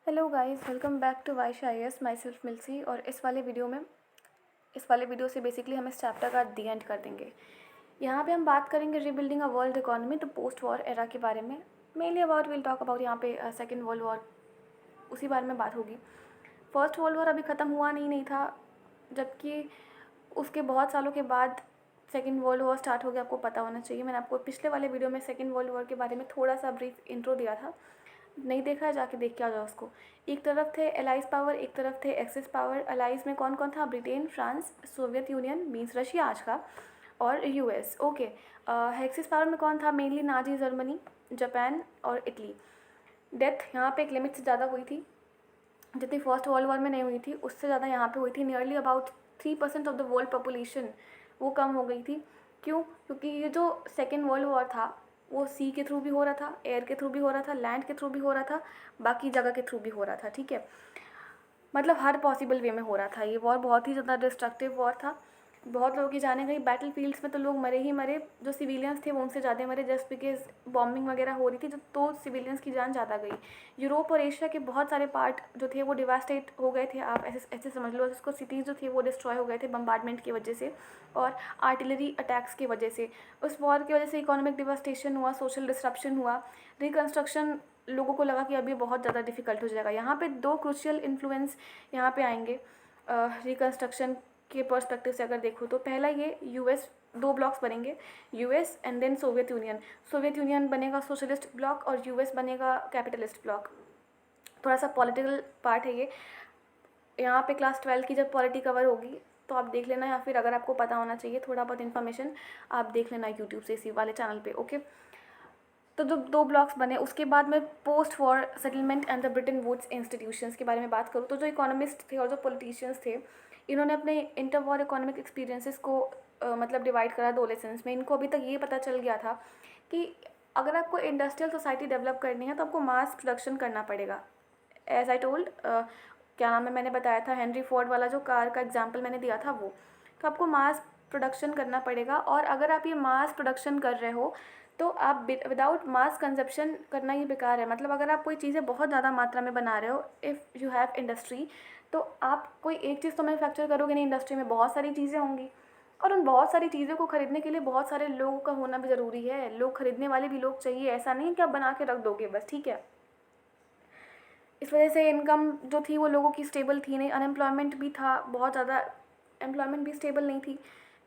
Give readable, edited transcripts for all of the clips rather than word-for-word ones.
Hello guys, welcome back to Wish IAS एस माई सेल्फ मिल्सी। और इस वाले वीडियो से बेसिकली हम इस चैप्टर का दी एंड कर देंगे। यहाँ पे हम बात करेंगे rebuilding a world economy the post war era के बारे में। Mainly about will talk about यहाँ पे सेकेंड वर्ल्ड वॉर, उसी बारे में बात होगी। फर्स्ट वर्ल्ड वॉर अभी ख़त्म हुआ नहीं था, जबकि उसके बहुत सालों के बाद सेकेंड वर्ल्ड वॉर स्टार्ट हो गया। आपको पता होना चाहिए, मैंने आपको पिछले वाले वीडियो में सेकेंड वर्ल्ड वॉर के बारे में थोड़ा सा ब्रीफ इंट्रो दिया था। नहीं देखा है, जाके देख के आ जाओ उसको। एक तरफ थे एलाइज पावर, एक तरफ थे एक्सिस पावर। एलाइज में कौन कौन था? Britain, France, Soviet union means Russia आज का, और यूएस। ओके। एक्सिस पावर में कौन था? मेनली नाजी जर्मनी, जापान और इटली। डेथ यहाँ पे एक लिमिट से ज़्यादा हुई थी, जितनी फर्स्ट वर्ल्ड वॉर में नहीं हुई थी उससे ज़्यादा यहाँ पे हुई थी। Nearly about 3% of the world population वो कम हो गई थी। क्यों? क्योंकि ये जो सेकेंड वर्ल्ड वॉर था वो सी के थ्रू भी हो रहा था, एयर के थ्रू भी हो रहा था, लैंड के थ्रू भी हो रहा था, बाकी जगह के थ्रू भी हो रहा था। ठीक है, मतलब हर पॉसिबल वे में हो रहा था। ये वॉर बहुत ही ज़्यादा डिस्ट्रक्टिव वॉर था। बहुत लोगों की जाने गई। बैटल फील्ड्स में तो लोग मरे ही मरे। जो सिविलियंस थे वो उनसे ज़्यादा मरे, जस्ट बिकॉज बॉम्बिंग वगैरह हो रही थी, तो सिविलियंस की जान ज़्यादा गई। यूरोप और एशिया के बहुत सारे पार्ट जो थे वो डिवास्टेट हो गए थे। आप ऐसे ऐसे समझ लो, उसको सिटीज़ जो थे वो डिस्ट्रॉय हो गए थे बम्बार्डमेंट की वजह से और आर्टिलरी अटैक्स की वजह से। उस वॉर की वजह से इकोनॉमिक डिवास्टेशन हुआ, सोशल डिस्ट्रप्शन हुआ, रिकन्स्ट्रक्शन लोगों को लगा कि अभी बहुत ज़्यादा डिफिकल्ट हो जाएगा। यहाँ पे दो क्रूशियल इन्फ्लुएंस यहाँ पे आएंगे रिकन्स्ट्रक्शन के पर्सपेक्टिव से अगर देखो तो। पहला ये यूएस, दो ब्लॉक्स बनेंगे, US and then Soviet Union. Soviet Union बनेगा सोशलिस्ट ब्लॉक और यूएस बनेगा कैपिटलिस्ट ब्लॉक। थोड़ा सा पॉलिटिकल पार्ट है ये। यहाँ पे क्लास 12 की जब पॉलिटी कवर होगी तो आप देख लेना, या फिर अगर आपको पता होना चाहिए थोड़ा बहुत इन्फॉर्मेशन आप देख लेना यूट्यूब से इसी वाले चैनल पे। ओके, तो जो दो ब्लॉक्स बने उसके बाद में post war settlement and the Bretton Woods institutions के बारे में बात करूँ तो जो इकोनॉमिस्ट थे और जो पॉलिटिशियंस थे इन्होंने अपने इंटर वॉर इकोनॉमिक एक्सपीरियंसेस को मतलब डिवाइड करा दो लेसन्स में। इनको अभी तक ये पता चल गया था कि अगर आपको इंडस्ट्रियल सोसाइटी डेवलप करनी है तो आपको मास प्रोडक्शन करना पड़ेगा। एज आई टोल्ड, क्या नाम है, मैंने बताया था हेनरी फोर्ड वाला जो कार का एग्जाम्पल मैंने दिया था वो। तो आपको मास प्रोडक्शन करना पड़ेगा, और अगर आप ये मास प्रोडक्शन कर रहे हो तो आप विदाउट मास कंजप्शन करना ही बेकार है। मतलब अगर आप कोई चीज़ें बहुत ज़्यादा मात्रा में बना रहे हो, इफ़ यू हैव इंडस्ट्री, तो आप कोई एक चीज़ तो मैन्युफैक्चर करोगे नहीं, इंडस्ट्री में बहुत सारी चीज़ें होंगी, और उन बहुत सारी चीज़ों को खरीदने के लिए बहुत सारे लोगों का होना भी ज़रूरी है। लोग खरीदने वाले भी लोग चाहिए, ऐसा नहीं कि आप बना के रख दोगे बस। ठीक है, इस वजह से इनकम जो थी वो लोगों की स्टेबल थी नहीं, अनएम्प्लॉयमेंट भी था बहुत ज़्यादा, एम्प्लॉयमेंट भी स्टेबल नहीं थी।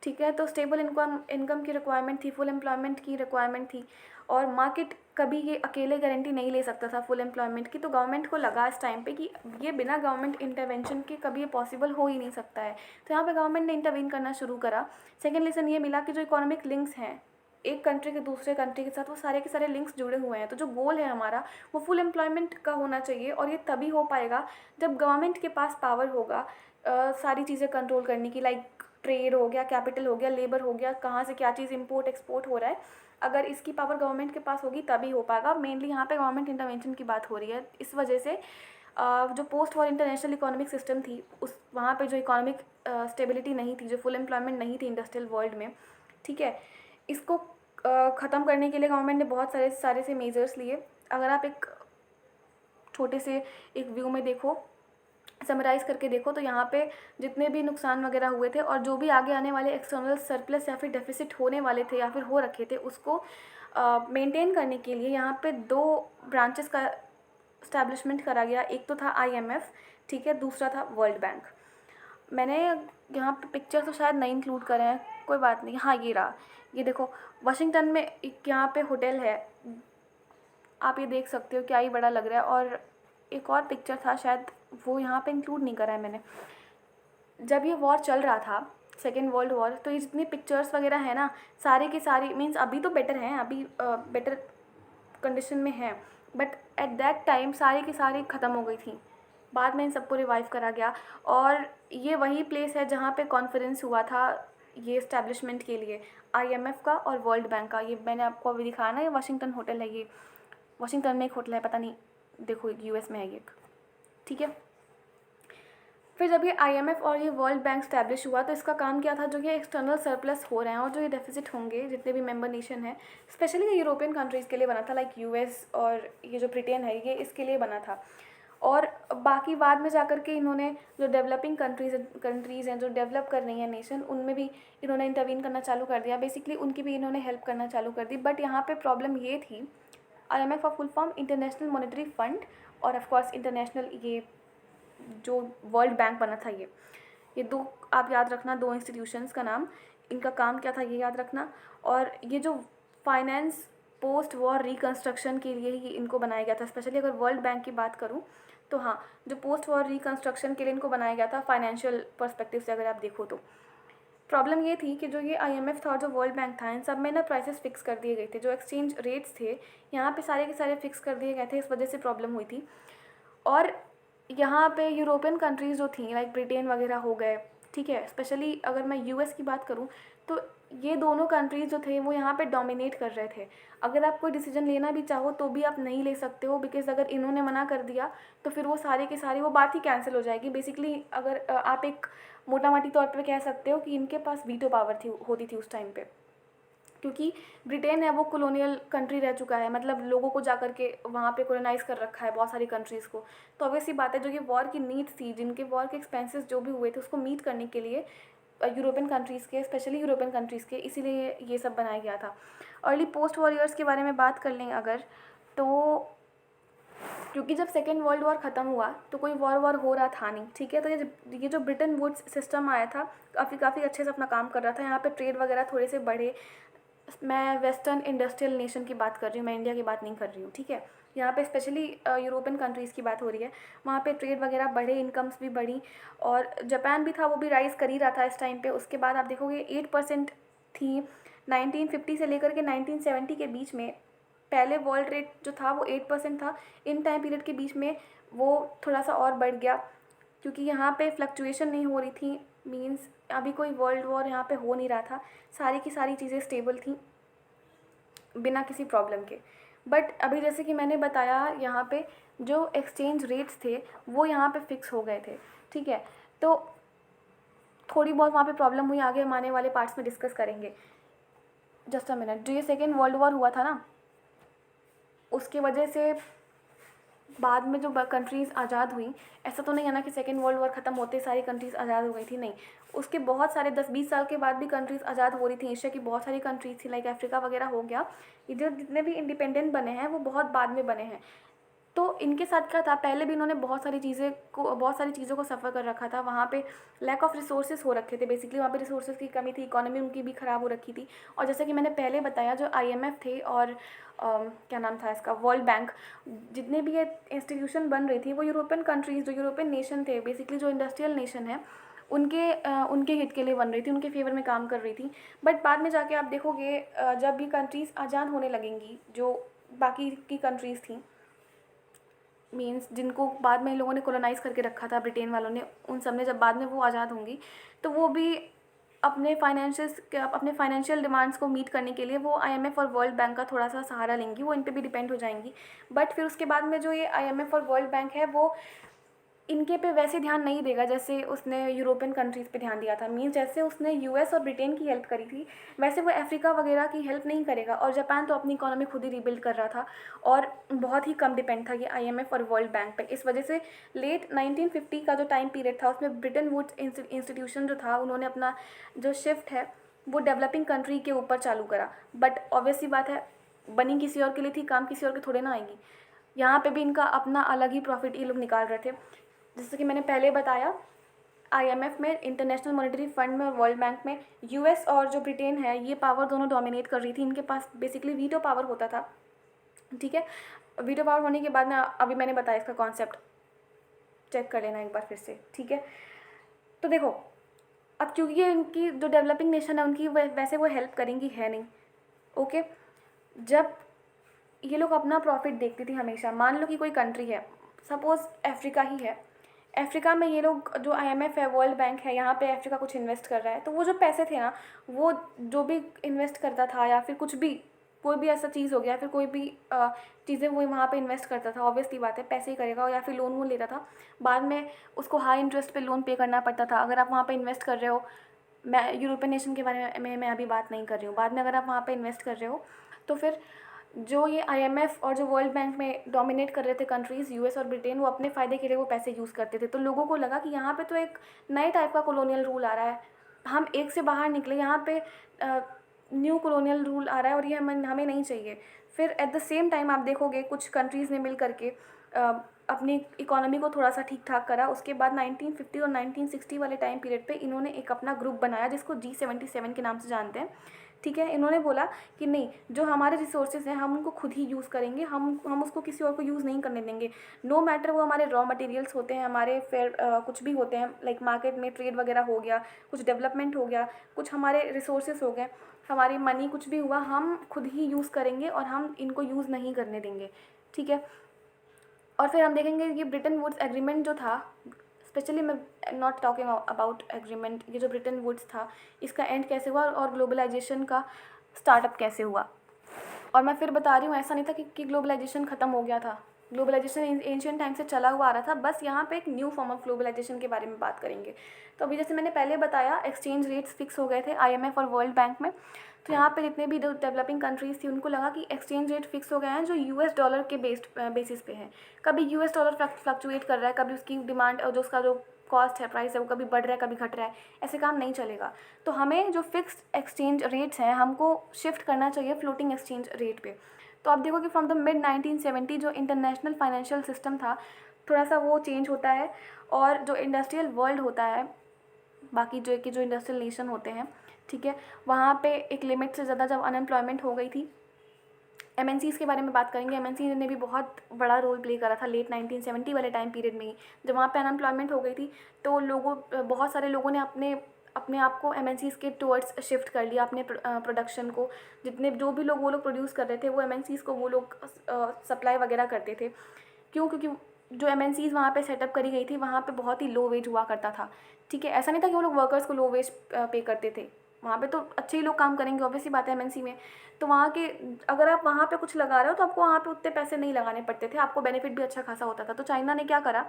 ठीक है, तो स्टेबल इनकम की रिक्वायरमेंट थी, फुल एम्प्लॉयमेंट की रिक्वायरमेंट थी, और मार्केट कभी ये अकेले गारंटी नहीं ले सकता था फुल एम्प्लॉयमेंट की। तो गवर्नमेंट को लगा इस टाइम पे कि ये बिना गवर्नमेंट इंटरवेंशन के कभी ये पॉसिबल हो ही नहीं सकता है। तो यहाँ पे गवर्नमेंट ने इंटरवीन करना शुरू करा। सेकेंड लेसन ये मिला कि जो इकोनॉमिक लिंक्स हैं एक कंट्री के दूसरे कंट्री के साथ, वो सारे के सारे लिंक्स जुड़े हुए हैं। तो जो गोल है हमारा वो फुल एम्प्लॉयमेंट का होना चाहिए, और ये तभी हो पाएगा जब गवर्नमेंट के पास पावर होगा सारी चीज़ें कंट्रोल करने की। लाइक ट्रेड हो गया, कैपिटल हो गया, लेबर हो गया, कहाँ से क्या चीज़ इंपोर्ट एक्सपोर्ट हो रहा है, अगर इसकी पावर गवर्नमेंट के पास होगी तभी हो पाएगा। मेनली यहाँ पे गवर्नमेंट इंटरवेंशन की बात हो रही है। इस वजह से जो post war international economic system थी उस वहाँ पे जो इकोनॉमिक स्टेबिलिटी नहीं थी, जो फुल एम्प्लॉयमेंट नहीं थी इंडस्ट्रियल वर्ल्ड में, ठीक है, इसको ख़त्म करने के लिए गवर्नमेंट ने बहुत सारे से मेजर्स लिए। अगर आप एक छोटे से एक व्यू में देखो, समराइज़ करके देखो, तो यहाँ पे जितने भी नुकसान वगैरह हुए थे और जो भी आगे आने वाले एक्सटर्नल सरप्लस या फिर डेफिसिट होने वाले थे या फिर हो रखे थे उसको मेंटेन करने के लिए यहाँ पे दो ब्रांचेस का इस्टेब्लिशमेंट करा गया। एक तो था आईएमएफ, ठीक है, दूसरा था वर्ल्ड बैंक। मैंने यहाँ पे पिक्चर तो शायद नहीं इंक्लूड करे हैं, कोई बात नहीं। हाँ, ये रहा, ये देखो, वाशिंगटन में एक यहाँ पे होटल है, आप ये देख सकते हो, क्या ही बड़ा लग रहा है। और एक और पिक्चर था शायद, वो यहाँ पे इंक्लूड नहीं करा है मैंने। जब ये वॉर चल रहा था सेकेंड वर्ल्ड वॉर, तो ये जितनी पिक्चर्स वगैरह है ना, सारे के सारे मीन्स अभी तो बेटर हैं, अभी बेटर कंडीशन में है, बट एट दैट टाइम सारी की सारी ख़त्म हो गई थी। बाद में इन सबको रिवाइव करा गया, और ये वही प्लेस है जहाँ पे कॉन्फ्रेंस हुआ था ये इस्टेब्लिशमेंट के लिए, आईएमएफ का और वर्ल्ड बैंक का। ये मैंने आपको अभी दिखाया ना, ये वाशिंगटन होटल है, ये वाशिंगटन में एक होटल है, पता नहीं, देखो यूएस में है ये, ठीक है। फिर जब ये आईएमएफ और ये वर्ल्ड बैंक स्टैब्लिश हुआ तो इसका काम क्या था, जो ये एक्सटर्नल सरप्लस हो रहे हैं और जो ये डेफिसिट होंगे जितने भी मेंबर नेशन हैं, स्पेशली ये यूरोपियन कंट्रीज़ के लिए बना था, लाइक यूएस और ये जो ब्रिटेन है ये इसके लिए बना था। और बाकी बाद में जाकर के इन्होंने जो डेवलपिंग कंट्रीज़ हैं, जो डेवलप कर रही हैं नेशन, उनमें भी इन्होंने इंटरवीन करना चालू कर दिया, बेसिकली उनकी भी इन्होंने हेल्प करना चालू कर दी। बट यहाँ पे प्रॉब्लम ये थी, IMF का full form international monetary fund, और ऑफ कोर्स इंटरनेशनल ये जो वर्ल्ड बैंक बना था, ये दो आप याद रखना, दो इंस्टीट्यूशंस का नाम, इनका काम क्या था ये याद रखना। और ये जो फाइनेंस पोस्ट वॉर रिकन्स्ट्रक्शन के लिए ही इनको बनाया गया था। स्पेशली अगर वर्ल्ड बैंक की बात करूँ तो हाँ, जो पोस्ट वॉर रिकन्स्ट्रक्शन के लिए इनको बनाया गया था, फाइनेंशियल पर्सपेक्टिव से अगर आप देखो तो। प्रॉब्लम ये थी कि जो ये IMF था और जो वर्ल्ड बैंक था, इन सब में ना प्राइसेस फिक्स कर दिए गए थे। जो एक्सचेंज रेट्स थे यहाँ पे सारे के सारे फिक्स कर दिए गए थे, इस वजह से प्रॉब्लम हुई थी। और यहाँ पे यूरोपियन कंट्रीज़ जो थी, लाइक ब्रिटेन वगैरह हो गए, ठीक है, स्पेशली अगर मैं US की बात करूँ तो ये दोनों कंट्रीज़ जो थे वो यहाँ पे डोमिनेट कर रहे थे। अगर आप कोई डिसीजन लेना भी चाहो तो भी आप नहीं ले सकते हो, बिकॉज अगर इन्होंने मना कर दिया तो फिर वो सारे के सारे वो बात ही कैंसिल हो जाएगी। बेसिकली अगर आप एक मोटा मोटी तौर पे कह सकते हो कि इनके पास वीटो पावर होती थी उस टाइम पे, क्योंकि ब्रिटेन है वो कॉलोनियल कंट्री रह चुका है, मतलब लोगों को जाकर के वहाँ पे कॉलोनाइज़ कर रखा है बहुत सारी कंट्रीज़ को। तो ऑब्वियसली बात है, जो ये वॉर की नीड्स थी, जिनके वॉर के एक्सपेंसेस जो भी हुए थे, उसको मीट करने के लिए यूरोपियन कंट्रीज़ के, स्पेशली यूरोपियन कंट्रीज़ के, इसीलिए ये सब बनाया गया था। अर्ली पोस्ट वॉर ईयर्स के बारे में बात कर लें अगर, तो क्योंकि जब सेकेंड वर्ल्ड वॉर ख़त्म हुआ तो कोई वॉर हो रहा था नहीं, ठीक है। तो ये जो ब्रिटेन वुड्स सिस्टम आया था, काफ़ी अच्छे से अपना काम कर रहा था। यहाँ पे ट्रेड वगैरह थोड़े से बढ़े। मैं वेस्टर्न इंडस्ट्रियल नेशन की बात कर रही हूँ, मैं इंडिया की बात नहीं कर रही हूँ, ठीक है। यहाँ पे स्पेशली यूरोपियन कंट्रीज़ की बात हो रही है। वहाँ पे ट्रेड वगैरह बढ़े, इनकम्स भी बढ़ी, और जापान भी था, वो भी राइज़ कर ही रहा था इस टाइम पे। उसके बाद आप देखोगे 8% थी 1950 से लेकर के 1970 के बीच में। पहले वर्ल्ड रेट जो था वो 8% था। इन टाइम पीरियड के बीच में वो थोड़ा सा और बढ़ गया, क्योंकि यहाँ पे फ्लक्चुएशन नहीं हो रही थी, मींस अभी कोई वर्ल्ड वॉर यहाँ पे हो नहीं रहा था, सारी की सारी चीज़ें स्टेबल थी बिना किसी प्रॉब्लम के। बट अभी जैसे कि मैंने बताया, यहाँ पे जो एक्सचेंज रेट्स थे वो यहाँ पे फिक्स हो गए थे, ठीक है। तो थोड़ी बहुत वहाँ पे प्रॉब्लम हुई, आगे हम आने वाले पार्ट्स में डिस्कस करेंगे। Just a minute. जो ये सेकेंड वर्ल्ड वॉर हुआ था ना, उसकी वजह से बाद में जो कंट्रीज़ आज़ाद हुई, ऐसा तो नहीं है ना कि सेकेंड वर्ल्ड वॉर ख़त्म होते सारी कंट्रीज़ आज़ाद हो गई थी, नहीं। उसके बहुत सारे 10-20 साल के बाद भी कंट्रीज़ आज़ाद हो रही थी। एशिया की बहुत सारी कंट्रीज़ थी, लाइक अफ्रीका वगैरह हो गया। इधर जितने भी इंडिपेंडेंट बने हैं वो बहुत बाद में बने हैं। तो इनके साथ क्या था, पहले भी इन्होंने बहुत सारी चीज़ों को सफ़र कर रखा था। वहाँ पे लैक ऑफ रिसोर्सेज हो रखे थे, बेसिकली वहाँ पे रिसोर्सेज की कमी थी, इकोनॉमी उनकी भी ख़राब हो रखी थी। और जैसे कि मैंने पहले बताया, जो IMF थे और क्या नाम था इसका, वर्ल्ड बैंक, जितने भी ये इंस्टीट्यूशन बन रही थी वो यूरोपियन कंट्रीज़, जो यूरोपियन नेशन थे, बेसिकली जो इंडस्ट्रियल नेशन है, उनके हित के लिए बन रही थी, उनके फेवर में काम कर रही थी। बट बाद में जाके आप देखोगे, जब भी कंट्रीज़ आज़ाद होने लगेंगी, जो बाकी की कंट्रीज़ थी, मीन्स जिनको बाद में इन लोगों ने कॉलोनाइज़ करके रखा था ब्रिटेन वालों ने, उन सब ने जब बाद में वो आज़ाद होंगी, तो वो भी अपने फाइनेंशियल डिमांड्स को मीट करने के लिए वो IMF और वर्ल्ड बैंक का थोड़ा सा सहारा लेंगी, वो इन पे भी डिपेंड हो जाएंगी। बट फिर उसके बाद में जो ये IMF और वर्ल्ड बैंक है वो इनके पे वैसे ध्यान नहीं देगा जैसे उसने यूरोपियन कंट्रीज़ पे ध्यान दिया था। मीन्स जैसे उसने US और ब्रिटेन की हेल्प करी थी, वैसे वो अफ्रीका वगैरह की हेल्प नहीं करेगा। और जापान तो अपनी इकोनॉमी खुद ही रीबिल्ड कर रहा था और बहुत ही कम डिपेंड था ये IMF और वर्ल्ड बैंक पे। इस वजह से लेट 1950 का जो टाइम पीरियड था, उसमें ब्रिटेन वुड्स इंस्टीट्यूशन जो था, उन्होंने अपना जो शिफ्ट है वो डेवलपिंग कंट्री के ऊपर चालू करा। बट ऑब्वियसली बात है, बनी किसी और के लिए थी, काम किसी और के थोड़े ना आएगी। यहाँ पे भी इनका अपना अलग ही प्रॉफिट ये लोग निकाल रहे थे। जैसे कि मैंने पहले बताया, IMF में, इंटरनेशनल मॉनेटरी फंड में और वर्ल्ड बैंक में US और जो ब्रिटेन है, ये पावर दोनों डोमिनेट कर रही थी। इनके पास बेसिकली वीटो पावर होता था, ठीक है। वीटो पावर होने के बाद में अभी मैंने बताया इसका कॉन्सेप्ट, चेक कर लेना एक बार फिर से, ठीक है। तो देखो, अब क्योंकि इनकी जो डेवलपिंग नेशन है उनकी वैसे वो हेल्प करेंगी है नहीं, ओके। जब ये लोग अपना प्रॉफिट देखती थी हमेशा, मान लो कि कोई कंट्री है, सपोज़ अफ्रीका ही है, अफ्रीका में ये लोग, जो IMF है, वर्ल्ड बैंक है, यहाँ पे अफ्रीका कुछ इन्वेस्ट कर रहा है, तो वो जो पैसे थे ना, वो जो भी इन्वेस्ट करता था, या फिर कुछ भी, कोई भी ऐसा चीज़ हो गया, फिर कोई भी चीज़ें वो वहाँ पे इन्वेस्ट करता था, ऑब्वियसली बात है पैसे ही करेगा, या फिर लोन वोन लेता था। बाद में उसको हाई इंटरेस्ट पे लोन पे करना पड़ता था। अगर आप वहाँ पे इन्वेस्ट कर रहे हो, मैं यूरोपियन नेशन के बारे में मैं अभी बात नहीं कर रही हूँ, बाद में अगर आप वहाँ पे इन्वेस्ट कर रहे हो तो फिर जो ये आईएमएफ और जो वर्ल्ड बैंक में डोमिनेट कर रहे थे कंट्रीज़, यूएस और ब्रिटेन, वो अपने फ़ायदे के लिए वो पैसे यूज़ करते थे। तो लोगों को लगा कि यहाँ पे तो एक नए टाइप का कॉलोनियल रूल आ रहा है, हम एक से बाहर निकले, यहाँ पे न्यू कॉलोनियल रूल आ रहा है और ये हमें नहीं चाहिए। फिर एट द सेम टाइम आप देखोगे कुछ कंट्रीज़ ने मिल करके अपनी इकोनॉमी को थोड़ा सा ठीक ठाक करा। उसके बाद 1950 और 1960 वाले टाइम पीरियड पे इन्होंने एक अपना ग्रुप बनाया जिसको G77 के नाम से जानते हैं। ठीक है, इन्होंने बोला कि नहीं, जो हमारे रिसोर्सेज हैं हम उनको खुद ही यूज़ करेंगे, हम उसको किसी और को यूज़ नहीं करने देंगे। नो मैटर वो हमारे रॉ मटेरियल्स होते हैं, हमारे फिर कुछ भी होते हैं, लाइक मार्केट में ट्रेड वगैरह हो गया, कुछ डेवलपमेंट हो गया, कुछ हमारे रिसोर्सेज हो गए, हमारी मनी कुछ भी हुआ, हम खुद ही यूज़ करेंगे और हम इनको यूज़ नहीं करने देंगे। ठीक है, और फिर हम देखेंगे ये ब्रिटेन वुड्स एग्रीमेंट जो था, स्पेशली मैं नॉट टॉकिंग अबाउट एग्रीमेंट, ये जो ब्रिटेन वुड्स था इसका एंड कैसे हुआ और ग्लोबलाइजेशन का स्टार्टअप कैसे हुआ। और मैं फिर बता रही हूँ, ऐसा नहीं था कि ग्लोबलाइजेशन ख़त्म हो गया था, ग्लोबलाइजेशन एंशियंट टाइम से चला हुआ आ रहा था, बस यहाँ पे एक न्यू फॉर्म ऑफ ग्लोबलाइजेशन के बारे में बात करेंगे। तो अभी जैसे मैंने पहले बताया, एक्सचेंज रेट्स फिक्स हो गए थे आईएमएफ और वर्ल्ड बैंक में। तो यहाँ पे जितने भी डेवलपिंग कंट्रीज़ थी उनको लगा कि एक्सचेंज रेट फिक्स हो गए हैं जो यूएस डॉलर के बेसिस पे है। कभी यूएस डॉलर फ्लक्चुएट कर रहा है, कभी उसकी डिमांड और जो उसका जो कॉस्ट है, प्राइस है, वो कभी बढ़ रहा है कभी घट रहा है, ऐसे काम नहीं चलेगा। तो हमें जो फिक्स्ड एक्सचेंज रेट्स हैं हमको शिफ्ट करना चाहिए फ्लोटिंग एक्सचेंज रेट पे। तो आप देखो कि फ्रॉम द मिड 1970 जो इंटरनेशनल फाइनेंशियल सिस्टम था थोड़ा सा वो चेंज होता है, और जो इंडस्ट्रियल वर्ल्ड होता है, बाकी जो इंडस्ट्रियल नेशन होते हैं, ठीक है, वहाँ पे एक लिमिट से ज़्यादा जब अनएम्प्लॉयमेंट हो गई थी, एमएनसीज़ के बारे में बात करेंगे। एमएनसी ने भी बहुत बड़ा रोल प्ले करा था लेट 1970 वाले टाइम पीरियड में ही, जब वहाँ पे अनएम्प्लॉयमेंट हो गई थी तो बहुत सारे लोगों ने अपने आप को एमएनसीज़ के टुवर्ड्स शिफ्ट कर लिया, अपने प्रोडक्शन को, जितने जो भी लोग वो लोग प्रोड्यूस कर रहे थे वो एमएनसीज़ को वो लोग सप्लाई वगैरह करते थे। क्यों? क्योंकि जो एमएनसीज़ वहाँ पे सेटअप करी गई थी वहाँ पे बहुत ही लो वेज हुआ करता था। ठीक है, ऐसा नहीं था कि वो लोग वर्कर्स को लो वेज पे करते थे, वहाँ पे तो अच्छे ही लोग काम करेंगे, ऑब्वियस सी बात है एमएनसी में। तो वहाँ के अगर आप वहाँ पे कुछ लगा रहे हो तो आपको वहाँ पे उतने पैसे नहीं लगाने पड़ते थे, आपको बेनिफिट भी अच्छा खासा होता था। तो चाइना ने क्या करा,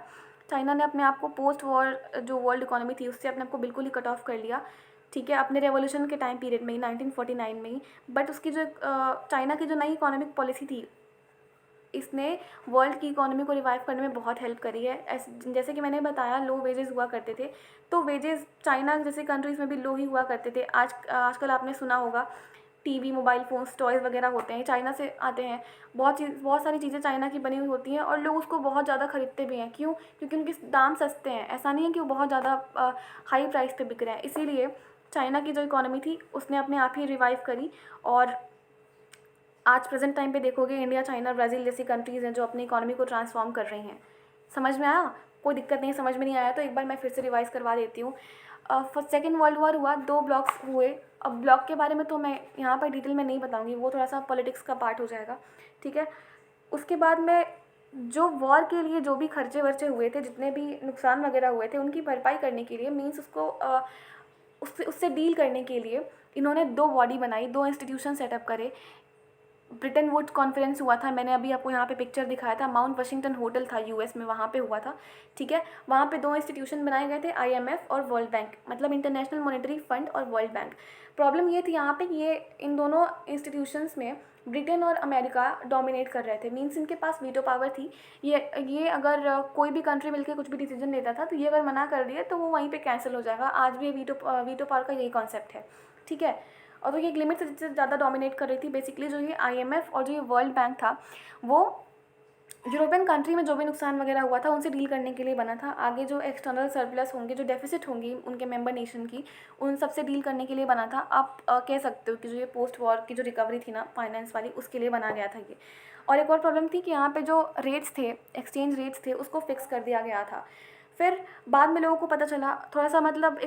चाइना ने अपने आप को पोस्ट वॉर जो वर्ल्ड इकोनॉमी थी उससे अपने आप को बिल्कुल ही कट ऑफ कर लिया। ठीक है, अपने रेवोल्यूशन के टाइम पीरियड में ही 1949 में ही। बट उसकी जो चाइना की जो नई इकोनॉमिक पॉलिसी थी, इसने वर्ल्ड की इकोनॉमी को रिवाइव करने में बहुत हेल्प करी है। जैसे कि मैंने बताया, लो वेजेस हुआ करते थे, तो वेजेस चाइना जैसे कंट्रीज़ में भी लो ही हुआ करते थे। आजकल आपने सुना होगा टीवी, मोबाइल फ़ोन्स, टॉयज़ वगैरह होते हैं चाइना से आते हैं। बहुत सारी चीज़ें चाइना की बनी हुई होती हैं और लोग उसको बहुत ज़्यादा ख़रीदते भी हैं। क्यों? क्योंकि उनके दाम सस्ते हैं, ऐसा नहीं है कि वो बहुत ज़्यादा हाई प्राइस पे बिक रहे हैं। इसीलिए चाइना की जो इकोनॉमी थी उसने अपने आप ही रिवाइव करी, और आज प्रेजेंट टाइम पे देखोगे इंडिया, चाइना, ब्राज़ील जैसी कंट्रीज़ हैं जो अपनी इकोनॉमी को ट्रांसफॉर्म कर रही हैं। समझ में आया? कोई दिक्कत नहीं है, समझ में नहीं आया तो एक बार मैं फिर से रिवाइज़ करवा देती हूँ। सेकेंड वर्ल्ड वॉर हुआ, 2 ब्लॉक्स हुए। अब ब्लॉक के बारे में तो मैं यहाँ पर डिटेल में नहीं बताऊँगी, वो थोड़ा सा पॉलिटिक्स का पार्ट हो जाएगा। ठीक है, उसके बाद में जो वॉर के लिए जो भी खर्चे वर्चे हुए थे, जितने भी नुकसान वगैरह हुए थे, उनकी भरपाई करने के लिए, मीन्स उसको उससे डील करने के लिए इन्होंने 2 बॉडी बनाई, 2 इंस्टीट्यूशन सेटअप करे। ब्रिटेन वुड्स कॉन्फ्रेंस हुआ था, मैंने अभी आपको यहाँ पे पिक्चर दिखाया था, माउंट वाशिंगटन होटल था यूएस में, वहाँ पे हुआ था। ठीक है, वहाँ पे 2 इंस्टीट्यूशन बनाए गए थे, आईएमएफ और वर्ल्ड बैंक, मतलब इंटरनेशनल मॉनेटरी फंड और वर्ल्ड बैंक। प्रॉब्लम ये थी यहाँ पे, ये इन दोनों इंस्टीट्यूशंस में ब्रिटेन और अमेरिका डोमिनेट कर रहे थे, मीन्स इनके पास वीटो पावर थी। ये अगर कोई भी कंट्री मिलकर कुछ भी डिसीजन लेता था तो ये अगर मना कर दिए तो वो वहीं पे कैंसिल हो जाएगा। आज भी वीटो पावर का यही कॉन्सेप्ट है। ठीक है, और तो ये एक लिमिट से ज़्यादा डोमिनेट कर रही थी। बेसिकली जो ये आईएमएफ और जो ये वर्ल्ड बैंक था वो यूरोपियन कंट्री में जो भी नुकसान वगैरह हुआ था उनसे डील करने के लिए बना था। आगे जो एक्सटर्नल सरप्लस होंगे, जो डेफिसिट होंगी उनके मेंबर नेशन की, उन सब से डील करने के लिए बना था। आप कह सकते हो कि जो ये पोस्ट वॉर की जो रिकवरी थी ना फाइनेंस वाली, उसके लिए बना गया था ये। और एक और प्रॉब्लम थी कि यहाँ पे जो रेट्स थे, एक्सचेंज रेट्स थे, उसको फिक्स कर दिया गया था। फिर बाद में लोगों को पता चला थोड़ा सा, मतलब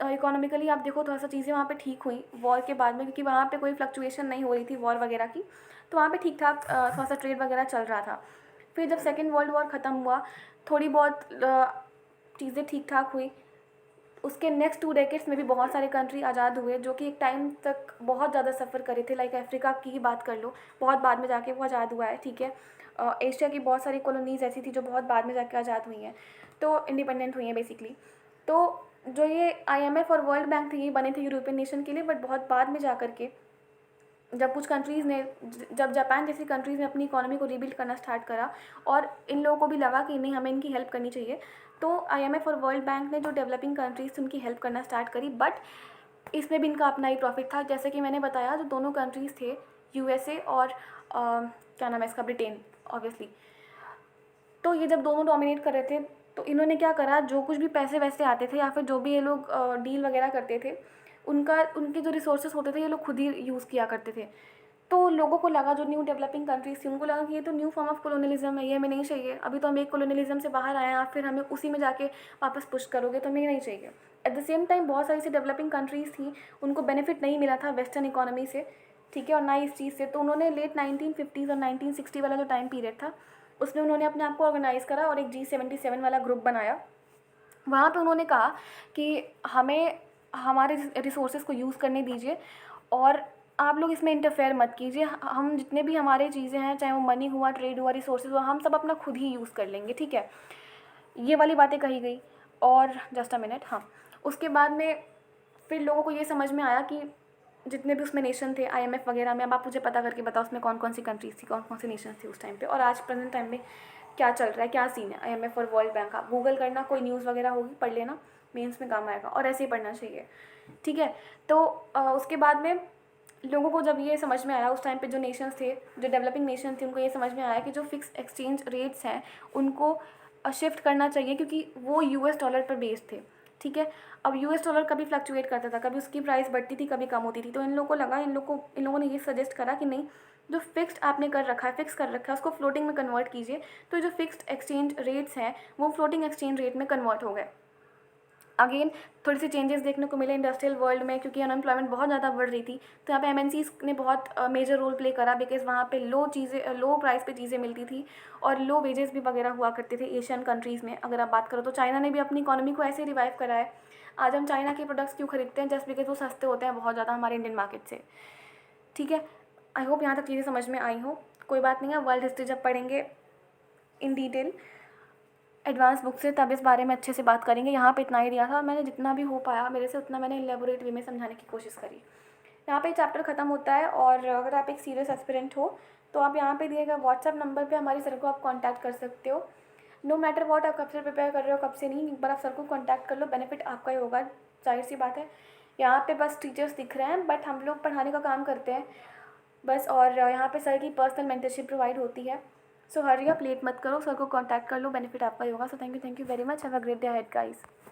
इकोनॉमिकली आप देखो थोड़ा सा चीज़ें वहाँ पे ठीक हुई वॉर के बाद में, क्योंकि वहाँ पे कोई फ्लक्चुएशन नहीं हो रही थी वॉर वगैरह की, तो वहाँ पे ठीक ठाक थोड़ा सा ट्रेड वगैरह चल रहा था। फिर जब सेकेंड वर्ल्ड वॉर ख़त्म हुआ, थोड़ी बहुत चीज़ें ठीक ठाक हुई। उसके नेक्स्ट 2 डेकेड्स में भी बहुत सारे कंट्री आज़ाद हुए जो कि एक टाइम तक बहुत ज़्यादा सफ़र करे थे। लाइक अफ्रीका की ही बात कर लो, बहुत बाद में जाके वो आज़ाद हुआ है। ठीक है, एशिया की बहुत सारी कॉलोनीज़ ऐसी थी जो बहुत बाद में जाके आज़ाद हुई हैं, तो इंडिपेंडेंट हुई हैं बेसिकली। तो जो ये आईएमएफ और वर्ल्ड बैंक थे ये बने थे यूरोपियन नेशन के लिए, बट बहुत बाद में जा कर के जब कुछ कंट्रीज़ ने जब जापान जैसी कंट्रीज़ ने अपनी इकोनॉमी को रीबिल्ड करना स्टार्ट करा और इन लोगों को भी लगा कि नहीं, हमें इनकी हेल्प करनी चाहिए, तो IMF और वर्ल्ड बैंक ने जो डेवलपिंग कंट्रीज़ थी उनकी हेल्प करना स्टार्ट करी। बट इसमें भी इनका अपना ही प्रॉफिट था। जैसे कि मैंने बताया, जो दोनों कंट्रीज़ थे, USA और क्या नाम है इसका, ब्रिटेन ऑब्वियसली, तो ये जब दोनों डोमिनेट कर रहे थे, तो इन्होंने क्या करा, जो कुछ भी पैसे वैसे आते थे या फिर जो भी ये लोग डील वगैरह करते थे, उनके जो रिसोर्सेज होते थे ये लोग खुद ही यूज़ किया करते थे। तो लोगों को लगा, जो न्यू डेवलपिंग कंट्रीज़ थी उनको लगा कि ये तो न्यू फॉर्म ऑफ कोलोनियलिज्म है, ये हमें नहीं चाहिए। अभी तो हम एक कोलोनियलिज्म से बाहर आए हैं, आप फिर हमें उसी में जाके वापस पुश करोगे, तो हमें ये नहीं चाहिए। एट द सेम टाइम बहुत सारी सी डेवलपिंग कंट्रीज़ थी, उनको बेनिफिट नहीं मिला था वेस्टर्न इकोनॉमी से, ठीक है, और ना इस चीज़ से। तो उन्होंने लेट 1950s और 1960 वाला जो टाइम पीरियड था, उसमें उन्होंने अपने आप को ऑर्गेनाइज़ करा और एक G77 वाला ग्रुप बनाया। वहाँ पे उन्होंने कहा कि हमें हमारे रिसोर्सेज को यूज़ करने दीजिए और आप लोग इसमें इंटरफेयर मत कीजिए। हम जितने भी हमारे चीज़ें हैं, चाहे वो मनी हुआ, ट्रेड हुआ, रिसोर्सेज हुआ, हम सब अपना खुद ही यूज़ कर लेंगे, ठीक है। ये वाली बातें कही गई। और जस्ट अ मिनट, हाँ, उसके बाद में फिर लोगों को ये समझ में आया कि जितने भी उसमें नेशन थे IMF वगैरह में, अब आप मुझे पता करके बताओ उसमें कौन कौन सी कंट्रीज़ थी, कौन कौन सी नेशन थी उस टाइम पे, और आज प्रेजेंट टाइम में क्या चल रहा है, क्या सीन है IMF और वर्ल्ड बैंक का। गूगल करना, कोई न्यूज़ वगैरह होगी पढ़ लेना, मेंस में काम आएगा, और ऐसे ही पढ़ना चाहिए, ठीक है। तो उसके बाद में लोगों को जब ये समझ में आया, उस टाइम पे जो नेशंस थे, जो डेवलपिंग नेशन थे, उनको ये समझ में आया कि जो फिक्स एक्सचेंज रेट्स हैं उनको शिफ्ट करना चाहिए, क्योंकि वो US डॉलर पर बेस्ड थे, ठीक है। अब US डॉलर कभी फ्लक्चुएट करता था, कभी उसकी प्राइस बढ़ती थी, कभी कम होती थी। तो इन लोगों को लगा, इन लोगों ने ये सजेस्ट करा कि नहीं, जो फिक्स्ड आपने कर रखा है, फिक्स कर रखा है, उसको फ्लोटिंग में कन्वर्ट कीजिए। तो जो फिक्स्ड एक्सचेंज रेट्स हैं वो फ्लोटिंग एक्सचेंज रेट में कन्वर्ट हो गए। अगेन थोड़ी सी चेंजेस देखने को मिले इंडस्ट्रियल वर्ल्ड में, क्योंकि अनएम्प्लॉयमेंट बहुत ज़्यादा बढ़ रही थी। तो यहाँ पे MNCs ने बहुत मेजर रोल प्ले करा, बिकॉज वहाँ पे लो प्राइस पे चीज़ें मिलती थी और लो वेजेस भी वगैरह हुआ करते थे एशियन कंट्रीज़ में। अगर आप बात करो तो चाइना ने भी अपनी इकोनॉमी को ऐसे रिवाइव करा है। आज हम चाइना के प्रोडक्ट्स क्यों खरीदते हैं? जस्ट बिकॉज वो सस्ते होते हैं बहुत ज़्यादा हमारे इंडियन मार्केट से, ठीक है। आई होप यहाँ तक चीज़ें समझ में आई हो। कोई बात नहीं है, वर्ल्ड हिस्ट्री जब पढ़ेंगे इन डिटेल एडवांस बुक से, तब इस बारे में अच्छे से बात करेंगे। यहाँ पे इतना ही दिया था, मैंने जितना भी हो पाया मेरे से उतना मैंने एलेबोरेट वे में समझाने की कोशिश करी। यहाँ पे चैप्टर ख़त्म होता है, और अगर आप एक सीरियस एस्पिरेंट हो तो आप यहाँ पे दिए गए व्हाट्सएप नंबर पे हमारी सर को आप कांटेक्ट कर सकते हो। नो मैटर व्हाट, आप कब से प्रिपेयर कर रहे हो, कब से नहीं, एक बार आप सर को कांटेक्ट कर लो, बेनिफिट आपका ही होगा, जाहिर सी बात है। यहाँ पे बस टीचर्स दिख रहे हैं, बट हम लोग पढ़ाने का काम करते हैं बस। और यहाँ पे सर की पर्सनल मेंटरशिप प्रोवाइड होती है। सो हरी अप, लेट मत करो, सर को कांटेक्ट कर लो, बेनिफिट आपका ही होगा। So thank you very much, have a great day ahead guys.